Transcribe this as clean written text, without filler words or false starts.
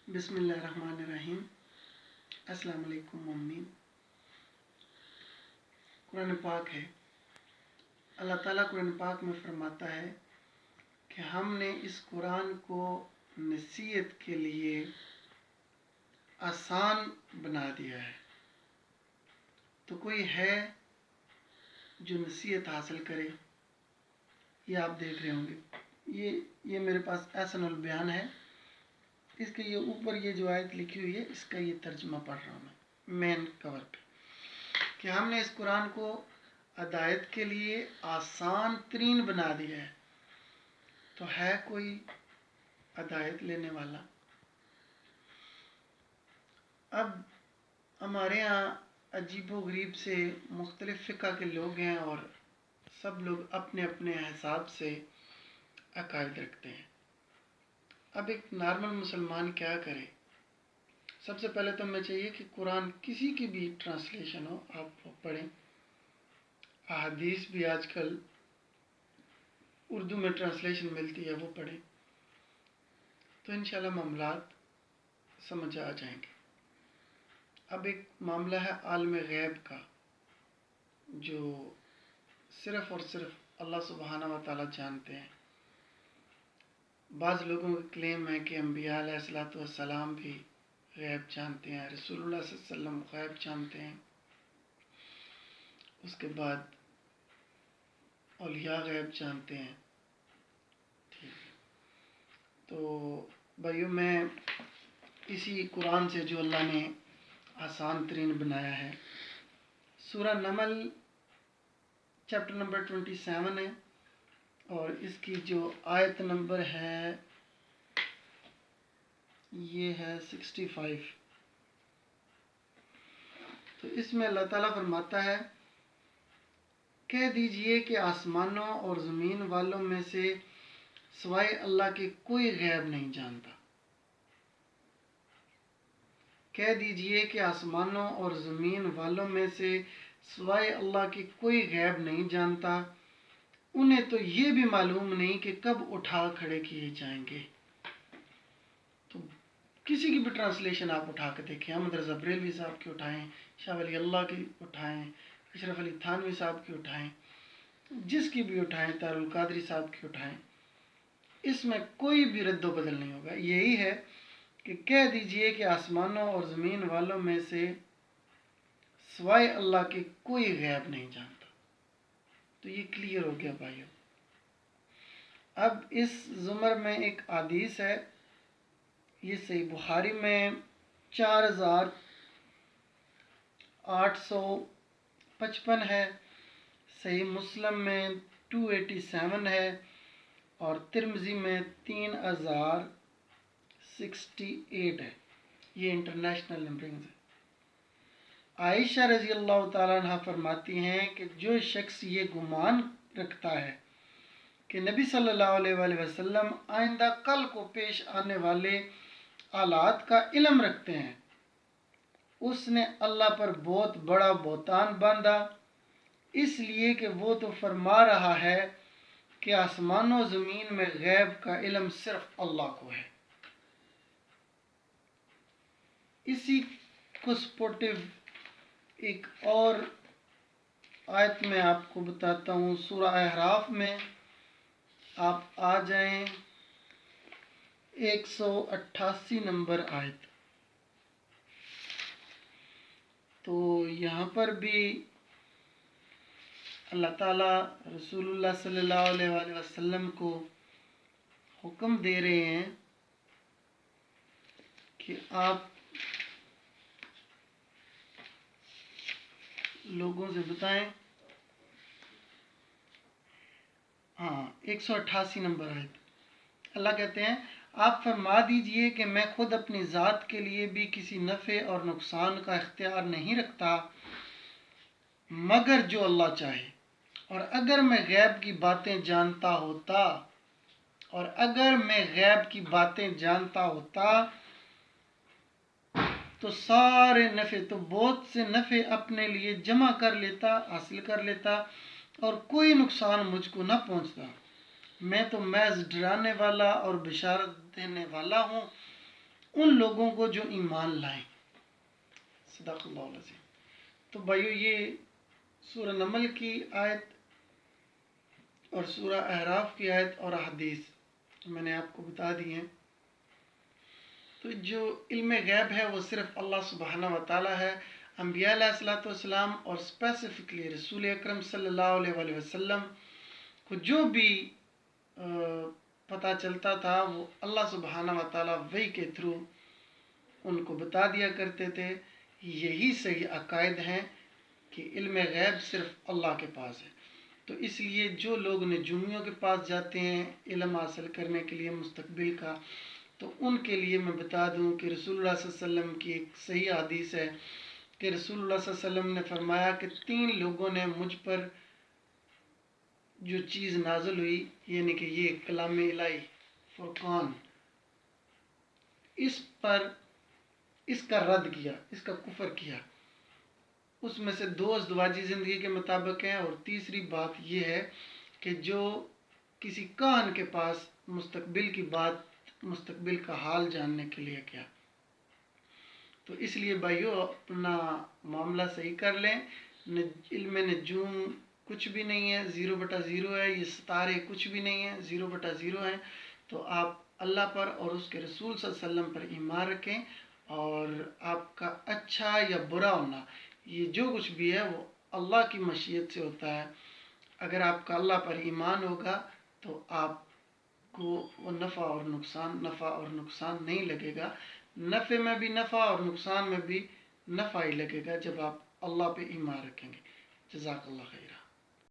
بسم اللہ الرحمن الرحیم۔ السلام علیکم مومنین۔ قرآن پاک ہے، اللہ تعالیٰ قرآن پاک میں فرماتا ہے کہ ہم نے اس قرآن کو نصیحت کے لیے آسان بنا دیا ہے۔ تو کوئی ہے جو نصیحت حاصل کرے؟ یہ آپ دیکھ رہے ہوں گے، یہ میرے پاس احسن البیان ہے، اس کے یہ اوپر یہ جو آیت لکھی ہوئی ہے اس کا یہ ترجمہ پڑھ رہا ہوں میں مین کور پہ، کہ ہم نے اس قرآن کو ہدایت کے لیے آسان ترین بنا دیا ہے۔ تو ہے کوئی ہدایت لینے والا؟ اب ہمارے ہاں عجیب و غریب سے مختلف فقہ کے لوگ ہیں اور سب لوگ اپنے اپنے حساب سے عقائد رکھتے ہیں۔ اب ایک نارمل مسلمان کیا کرے؟ سب سے پہلے تو ہمیں چاہیے کہ قرآن کسی کی بھی ٹرانسلیشن ہو آپ وہ پڑھیں۔ احادیث بھی آج کل اردو میں ٹرانسلیشن ملتی ہے، وہ پڑھیں تو انشاءاللہ معاملات سمجھ آ جائیں گے۔ اب ایک معاملہ ہے عالم غیب کا، جو صرف اور صرف اللہ سبحانہ و تعالیٰ جانتے ہیں۔ بعض لوگوں کا کلیم ہے کہ انبیاء علیہ السلام بھی غیب جانتے ہیں، رسول اللہ صلی اللہ علیہ وسلم غیب جانتے ہیں، اس کے بعد اولیاء غیب جانتے ہیں۔ تو بھائیو، میں اسی قرآن سے جو اللہ نے آسان ترین بنایا ہے، سورہ نمل چیپٹر نمبر 27 ہے اور اس کی جو آیت نمبر ہے یہ ہے 65۔ تو اس میں اللہ تعالیٰ فرماتا ہے، کہہ دیجئے کہ آسمانوں اور زمین والوں میں سے سوائے اللہ کے کوئی غیب نہیں جانتا۔ کہہ دیجئے کہ آسمانوں اور زمین والوں میں سے سوائے اللہ کے کوئی غیب نہیں جانتا، انہیں تو یہ بھی معلوم نہیں کہ کب اٹھا کھڑے کیے جائیں گے۔ تو کسی کی بھی ٹرانسلیشن آپ اٹھا کے دیکھیں، احمد رضا بریلوی صاحب کی اٹھائیں، شاہ ولی اللہ کی اٹھائیں، اشرف علی تھانوی صاحب کی اٹھائیں، جس کی بھی اٹھائیں، طاہر القادری صاحب کی اٹھائیں، اس میں کوئی بھی رد و بدل نہیں ہوگا۔ یہی ہے کہ کہہ دیجئے کہ آسمانوں اور زمین والوں میں سے سوائے اللہ کے کوئی غیب نہیں جانتا۔ تو یہ کلیئر ہو گیا بھائیو۔ اب اس زمر میں ایک حدیث ہے، یہ صحیح بخاری میں 4855 ہے، صحیح مسلم میں 287 ہے اور ترمذی میں 3068 ہے۔ یہ انٹرنیشنل نمبرنگز ہے۔ عائشہ رضی اللہ تعالیٰ عنہ فرماتی ہیں کہ جو شخص یہ گمان رکھتا ہے کہ نبی صلی اللہ علیہ وآلہ وسلم آئندہ کل کو پیش آنے والے حالات کا علم رکھتے ہیں، اس نے اللہ پر بہت بڑا بہتان باندھا، اس لیے کہ وہ تو فرما رہا ہے کہ آسمان و زمین میں غیب کا علم صرف اللہ کو ہے۔ اسی کو سپورٹیو ایک اور آیت میں آپ کو بتاتا ہوں، سورہ اعراف میں آپ آ جائیں 188 نمبر آیت۔ تو یہاں پر بھی اللہ تعالیٰ رسول اللہ صلی اللہ علیہ وآلہ وسلم کو حکم دے رہے ہیں کہ آپ لوگوں سے بتائیں۔ 188 نمبر آیت، اللہ کہتے ہیں، آپ فرما دیجئے کہ میں خود اپنی ذات کے لیے بھی کسی نفع اور نقصان کا اختیار نہیں رکھتا مگر جو اللہ چاہے، اور اگر میں غیب کی باتیں جانتا ہوتا تو سارے نفع، تو بہت سے نفع اپنے لیے جمع کر لیتا، حاصل کر لیتا، اور کوئی نقصان مجھ کو نہ پہنچتا۔ میں تو محض ڈرانے والا اور بشارت دینے والا ہوں، ان لوگوں کو جو ایمان لائیں۔ صدق اللہ العظیم۔ تو بھائیو یہ سورہ نمل کی آیت اور سورہ اعراف کی آیت اور احادیث میں نے آپ کو بتا دی ہیں۔ تو جو علم غیب ہے وہ صرف اللہ سبحانہ و تعالیٰ ہے۔ انبیاء علیہ السلام اور اسپیسیفکلی رسول اکرم صلی اللہ علیہ وآلہ وسلم کو جو بھی پتہ چلتا تھا وہ اللہ سبحانہ و تعالیٰ وحی کے تھرو ان کو بتا دیا کرتے تھے۔ یہی صحیح عقائد ہیں کہ علم غیب صرف اللہ کے پاس ہے۔ تو اس لیے جو لوگ نجومیوں کے پاس جاتے ہیں علم حاصل کرنے کے لیے مستقبل کا، تو ان کے لیے میں بتا دوں کہ رسول اللہ صلی اللہ علیہ وسلم کی ایک صحیح حدیث ہے کہ رسول اللہ صلی اللہ علیہ وسلم نے فرمایا کہ 3 لوگوں نے مجھ پر جو چیز نازل ہوئی، یعنی کہ یہ کلام الہی فرقان، اس پر اس کا رد کیا، اس کا کفر کیا۔ اس میں سے 2 ازدواجی زندگی کے مطابق ہیں، اور تیسری بات یہ ہے کہ جو کسی کاہن کے پاس مستقبل کی بات، مستقبل کا حال جاننے کے لیے کیا۔ تو اس لیے بھائیو اپنا معاملہ صحیح کر لیں۔ علم نجوم کچھ بھی نہیں ہے، 0/0 ہے۔ یہ ستارے کچھ بھی نہیں ہیں، 0/0 ہیں۔ تو آپ اللہ پر اور اس کے رسول صلی اللہ علیہ وسلم پر ایمان رکھیں، اور آپ کا اچھا یا برا ہونا، یہ جو کچھ بھی ہے وہ اللہ کی مشیت سے ہوتا ہے۔ اگر آپ کا اللہ پر ایمان ہوگا تو آپ کو وہ نفع اور نقصان نہیں لگے گا۔ نفع میں بھی نفع اور نقصان میں بھی نفع ہی لگے گا جب آپ اللہ پہ ایمان رکھیں گے۔ جزاک اللہ خیر۔